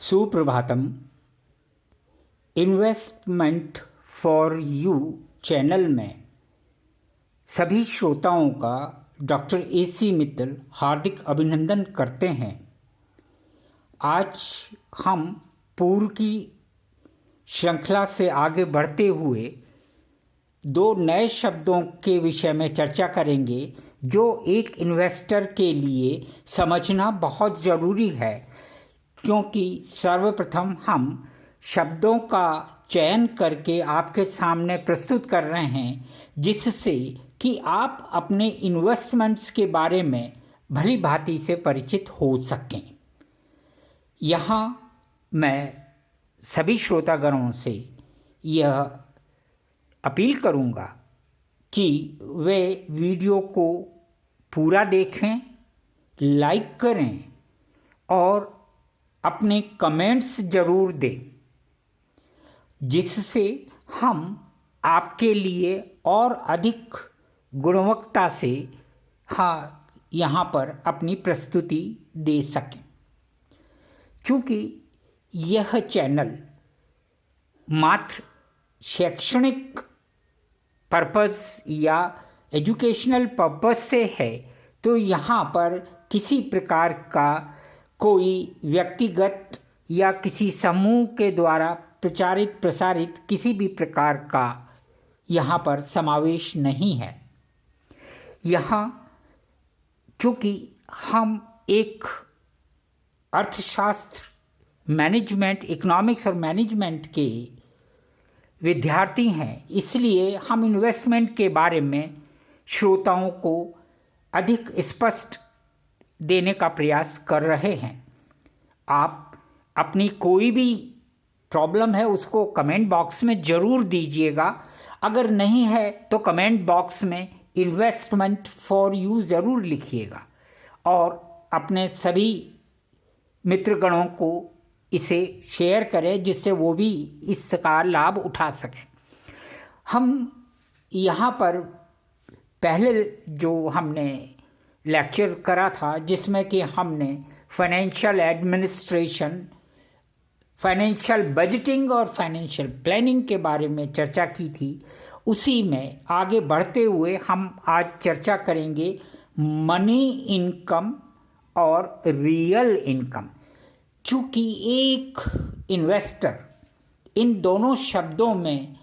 Suprabhatam. Investment for you channel में सभी श्रोताओं का डॉक्टर AC मित्तल हार्दिक अभिनंदन करते हैं। आज हम पूर्व की श्रृंखला से आगे बढ़ते हुए दो नए शब्दों के विषय में चर्चा करेंगे जो एक इन्वेस्टर के लिए समझना बहुत ज़रूरी है, क्योंकि सर्वप्रथम हम शब्दों का चयन करके आपके सामने प्रस्तुत कर रहे हैं, जिससे कि आप अपने इन्वेस्टमेंट्स के बारे में भली भांति से परिचित हो सकें। यहाँ मैं सभी श्रोतागणों से यह अपील करूँगा कि वे वीडियो को पूरा देखें, लाइक करें और अपने कमेंट्स ज़रूर दें, जिससे हम आपके लिए और अधिक गुणवत्ता से यहाँ पर अपनी प्रस्तुति दे सकें। क्योंकि यह चैनल मात्र शैक्षणिक पर्पस या एजुकेशनल पर्पस से है, तो यहाँ पर किसी प्रकार का कोई व्यक्तिगत या किसी समूह के द्वारा प्रचारित प्रसारित किसी भी प्रकार का यहाँ पर समावेश नहीं है। यहाँ चूँकि हम एक अर्थशास्त्र, मैनेजमेंट, इकोनॉमिक्स और मैनेजमेंट के विद्यार्थी हैं, इसलिए हम इन्वेस्टमेंट के बारे में श्रोताओं को अधिक स्पष्ट देने का प्रयास कर रहे हैं। आप अपनी कोई भी प्रॉब्लम है उसको कमेंट बॉक्स में ज़रूर दीजिएगा। अगर नहीं है तो कमेंट बॉक्स में इन्वेस्टमेंट फॉर यू ज़रूर लिखिएगा और अपने सभी मित्रगणों को इसे शेयर करें, जिससे वो भी इसका लाभ उठा सकें। हम यहाँ पर पहले जो हमने लेक्चर करा था, जिसमें कि हमने फाइनेंशियल एडमिनिस्ट्रेशन, फाइनेंशियल बजटिंग और फाइनेंशियल प्लानिंग के बारे में चर्चा की थी, उसी में आगे बढ़ते हुए हम आज चर्चा करेंगे मनी इनकम और रियल इनकम। चूँकि एक इन्वेस्टर इन दोनों शब्दों में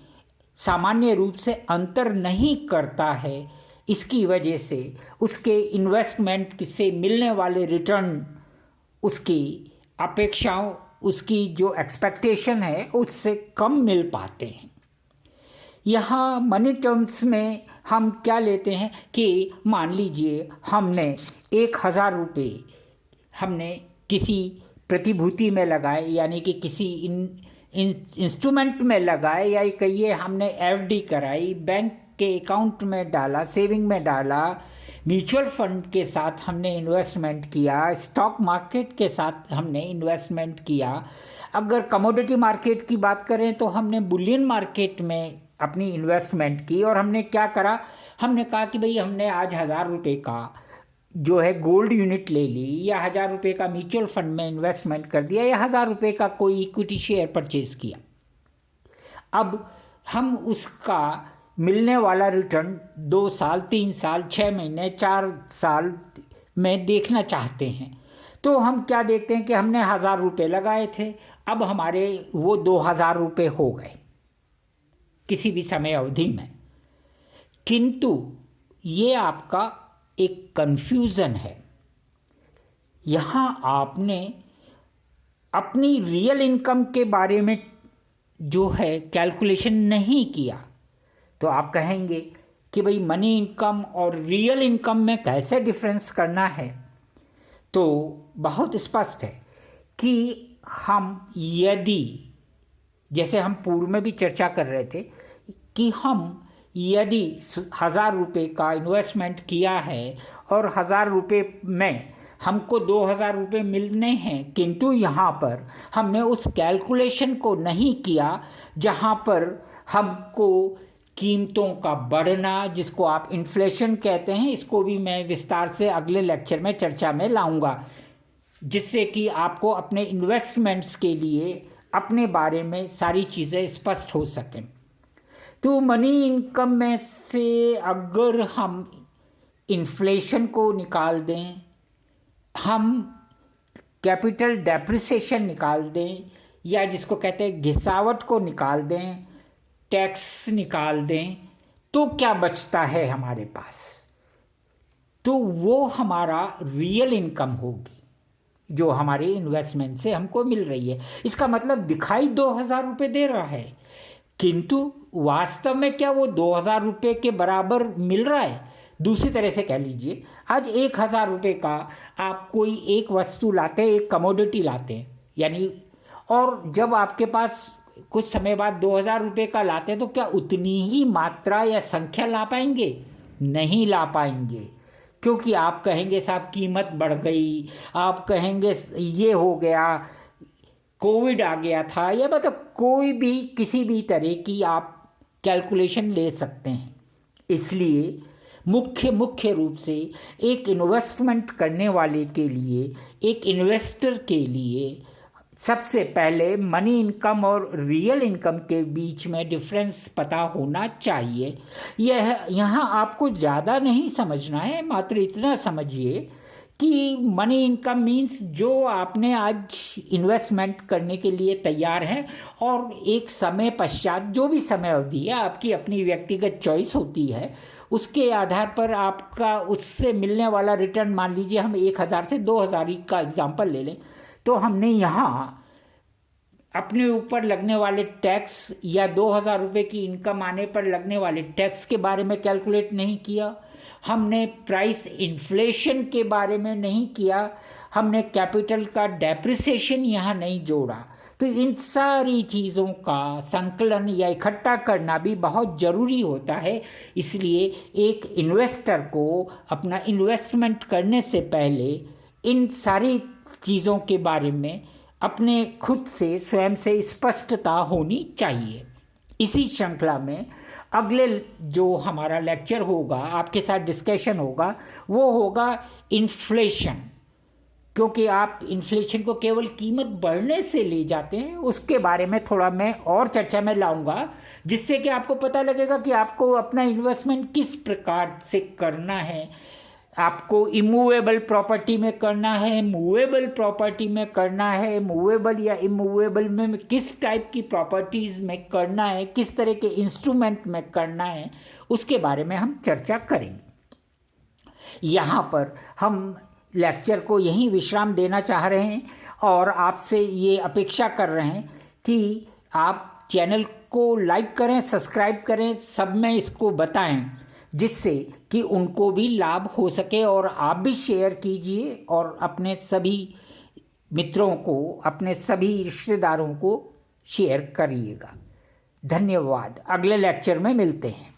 सामान्य रूप से अंतर नहीं करता है, इसकी वजह से उसके इन्वेस्टमेंट से मिलने वाले रिटर्न उसकी अपेक्षाओं, उसकी जो एक्सपेक्टेशन है उससे कम मिल पाते हैं। यहाँ मनी टर्म्स में हम क्या लेते हैं कि मान लीजिए हमने 1000 रुपये हमने किसी प्रतिभूति में लगाए, यानी कि किसी इंस्ट्रूमेंट में लगाए, या कहिए हमने FD कराई, बैंक के अकाउंट में डाला, सेविंग में डाला, म्यूचुअल फंड के साथ हमने इन्वेस्टमेंट किया, स्टॉक मार्केट के साथ हमने इन्वेस्टमेंट किया। अगर कमोडिटी मार्केट की बात करें तो हमने बुलियन मार्केट में अपनी इन्वेस्टमेंट की। और हमने क्या करा, हमने कहा कि भाई हमने आज 1000 रुपये का जो है गोल्ड यूनिट ले ली, या 1000 रुपये का म्यूचुअल फंड में इन्वेस्टमेंट कर दिया, या 1000 रुपये का कोई इक्विटी शेयर परचेज किया। अब हम उसका मिलने वाला रिटर्न 2 साल, 3 साल, 6 महीने, 4 साल में देखना चाहते हैं। तो हम क्या देखते हैं कि हमने 1000 रुपये लगाए थे, अब हमारे वो 2000 रुपये हो गए किसी भी समय अवधि में। किंतु ये आपका एक कन्फ्यूज़न है। यहाँ आपने अपनी रियल इनकम के बारे में जो है कैलकुलेशन नहीं किया। तो आप कहेंगे कि भाई मनी इनकम और रियल इनकम में कैसे डिफरेंस करना है। तो बहुत स्पष्ट है कि हम यदि, जैसे हम पूर्व में भी चर्चा कर रहे थे, कि हम यदि 1000 रुपये का इन्वेस्टमेंट किया है और 1000 रुपये में हमको 2000 रुपये मिलने हैं, किंतु यहाँ पर हमने उस कैलकुलेशन को नहीं किया जहाँ पर हमको कीमतों का बढ़ना, जिसको आप इन्फ्लेशन कहते हैं, इसको भी मैं विस्तार से अगले लेक्चर में चर्चा में लाऊंगा। जिससे कि आपको अपने इन्वेस्टमेंट्स के लिए अपने बारे में सारी चीज़ें स्पष्ट हो सकें। तो मनी इनकम में से अगर हम इन्फ्लेशन को निकाल दें, हम कैपिटल डेप्रिसिएशन निकाल दें, या जिसको कहते हैं घिसावट को निकाल दें, टैक्स निकाल दें, तो क्या बचता है हमारे पास? तो वो हमारा रियल इनकम होगी जो हमारे इन्वेस्टमेंट से हमको मिल रही है। इसका मतलब दिखाई 2,000 रुपये दे रहा है, किंतु वास्तव में क्या वो 2,000 रुपये के बराबर मिल रहा है? दूसरी तरह से कह लीजिए, आज 1,000 रुपये का आप कोई एक वस्तु लाते हैं, एक कमोडिटी लाते हैं, यानी, और जब आपके पास कुछ समय बाद 2,000 रुपये का लाते हैं तो क्या उतनी ही मात्रा या संख्या ला पाएंगे? नहीं ला पाएंगे, क्योंकि आप कहेंगे साहब कीमत बढ़ गई, आप कहेंगे ये हो गया, कोविड आ गया था, या मतलब कोई भी किसी भी तरह की आप कैलकुलेशन ले सकते हैं। इसलिए मुख्य रूप से एक इन्वेस्टमेंट करने वाले के लिए, एक इन्वेस्टर के लिए सबसे पहले मनी इनकम और रियल इनकम के बीच में डिफरेंस पता होना चाहिए। यहाँ आपको ज़्यादा नहीं समझना है, मात्र इतना समझिए कि मनी इनकम मीन्स जो आपने आज इन्वेस्टमेंट करने के लिए तैयार हैं, और एक समय पश्चात, जो भी समय अवधि है, आपकी अपनी व्यक्तिगत चॉइस होती है, उसके आधार पर आपका उससे मिलने वाला रिटर्न, मान लीजिए हम 1,000 से 2,000 का एग्जाम्पल ले लें, तो हमने यहाँ अपने ऊपर लगने वाले टैक्स या 2,000 रुपये की इनकम आने पर लगने वाले टैक्स के बारे में कैलकुलेट नहीं किया, हमने प्राइस इन्फ्लेशन के बारे में नहीं किया, हमने कैपिटल का डेप्रिसिएशन यहाँ नहीं जोड़ा। तो इन सारी चीज़ों का संकलन या इकट्ठा करना भी बहुत ज़रूरी होता है। इसलिए एक इन्वेस्टर को अपना इन्वेस्टमेंट करने से पहले इन सारी चीज़ों के बारे में अपने खुद से, स्वयं से स्पष्टता होनी चाहिए। इसी श्रृंखला में अगले जो हमारा लेक्चर होगा, आपके साथ डिस्कशन होगा, वो होगा इन्फ्लेशन, क्योंकि आप इन्फ्लेशन को केवल कीमत बढ़ने से ले जाते हैं। उसके बारे में थोड़ा मैं और चर्चा में लाऊंगा, जिससे कि आपको पता लगेगा कि आपको अपना इन्वेस्टमेंट किस प्रकार से करना है। आपको इमूवेबल प्रॉपर्टी में करना है, मूवेबल प्रॉपर्टी में करना है, मूवेबल या इमूवेबल में किस टाइप की प्रॉपर्टीज़ में करना है, किस तरह के इंस्ट्रूमेंट में करना है, उसके बारे में हम चर्चा करेंगे। यहाँ पर हम लेक्चर को यहीं विश्राम देना चाह रहे हैं और आपसे ये अपेक्षा कर रहे हैं कि आप चैनल को लाइक करें, सब्सक्राइब करें, सब में इसको बताएं, जिससे कि उनको भी लाभ हो सके, और आप भी शेयर कीजिए और अपने सभी मित्रों को, अपने सभी रिश्तेदारों को शेयर करिएगा। धन्यवाद। अगले लेक्चर में मिलते हैं।